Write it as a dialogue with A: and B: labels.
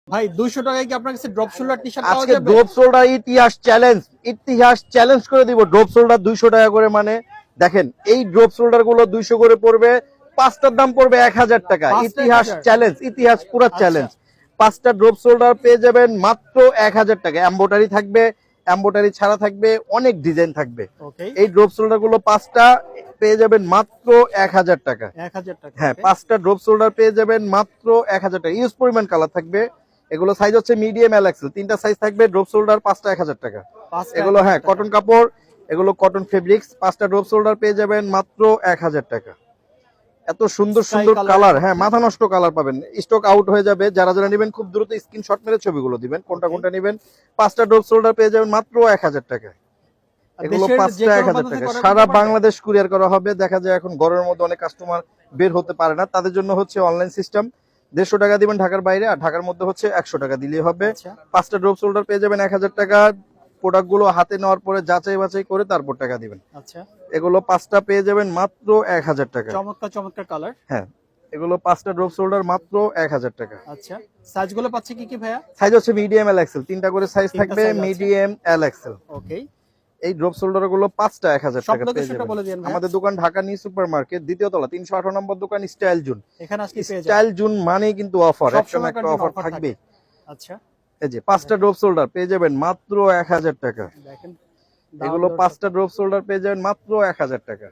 A: ভাই 200 টাকায় কি আপনার কাছে ড্রপ শোল্ডার টি-শার্ট পাওয়া
B: আজকে
A: যাবে?
B: ড্রপ শোল্ডার ইতিহাস চ্যালেঞ্জ করে দিব। ড্রপ শোল্ডার 200 টাকা করে, মানে দেখেন এই ড্রপ শোল্ডার গুলো 200 করে পড়বে, পাঁচটার দাম পড়বে 1000 টাকা। ইতিহাস পুরো চ্যালেঞ্জ। পাঁচটা ড্রপ শোল্ডার পেয়ে যাবেন মাত্র 1000 টাকা। এমব্রয়ডারি থাকবে, এমব্রয়ডারি ছাড়া থাকবে, অনেক ডিজাইন থাকবে। এই ড্রপ শোল্ডার গুলো পাঁচটা পেয়ে যাবেন মাত্র 1000 টাকা।
A: 1000 টাকা।
B: হ্যাঁ, পাঁচটা ড্রপ শোল্ডার পেয়ে যাবেন মাত্র 1000 টাকা। ইউজ পরিমাণ কালার থাকবে। এগুলো সাইজ হচ্ছে মিডিয়াম, এল, এক্সেল, তিনটা সাইজ থাকবে। ড্রপ শোল্ডার পাঁচটা 1000 টাকা। এগুলো হ্যাঁ কটন কাপড়, এগুলো কটন ফেব্রিক্স। পাঁচটা ড্রপ শোল্ডার পেয়ে যাবেন মাত্র 1000 টাকা। এত সুন্দর সুন্দর কালার, হ্যাঁ মাথা নষ্ট কালার পাবেন। স্টক আউট হয়ে যাবে। যারা যারা নেবেন খুব দ্রুত স্ক্রিনশট মেরে ছবিগুলো দিবেন কোনটা কোনটা নেবেন। পাঁচটা ড্রপ শোল্ডার পেয়ে যাবেন মাত্র 1000 টাকা। এগুলো পাঁচটা 1000 টাকা। সারা বাংলাদেশ কুরিয়ার করা হবে। দেখা যায় এখন গরমের মধ্যে অনেক কাস্টমার বের হতে পারে না, তাদের জন্য হচ্ছে অনলাইন সিস্টেম। 150 টাকা দিবেন ঢাকার বাইরে, আর ঢাকার মধ্যে হচ্ছে 100 টাকা দিলেই হবে। পাঁচটা ড্রপ শোল্ডার পেয়ে যাবেন 1000 টাকা। প্রোডাক্ট গুলো হাতে নেওয়ার পরে যাচাই বাছাই করে তারপর টাকা দিবেন।
A: আচ্ছা,
B: এগুলো পাঁচটা পেয়ে যাবেন মাত্র 1000 টাকা।
A: চমৎকার চমৎকার কালার।
B: হ্যাঁ, এগুলো পাঁচটা ড্রপ শোল্ডার মাত্র 1000 টাকা।
A: আচ্ছা, সাইজ গুলো পাচ্ছে কি কি ভাইয়া?
B: সাইজ হচ্ছে মিডিয়াম, এল, এক্সেল, তিনটা করে সাইজ থাকবে। মিডিয়াম, এল, এক্সেল।
A: ওকে।
B: এই ড্রপ শোল্ডার গুলো পাঁচটা 1000 টাকা পেয়ে যাবেন। আমাদের দোকান ঢাকা নিউ সুপার মার্কেট, দ্বিতীয় তলা, 318 নম্বর দোকান, স্টাইল জোন।
A: এখানে আসলে পেয়ে যাবেন।
B: স্টাইল জোন মানেই কিন্তু অফার, একটা অফার থাকবে।
A: আচ্ছা,
B: এই যে পাঁচটা ড্রপ শোল্ডার পেয়ে যাবেন মাত্র 1000 টাকা।
A: দেখেন,
B: এগুলো পাঁচটা ড্রপ শোল্ডার পেয়ে যাবেন মাত্র 1000 টাকা।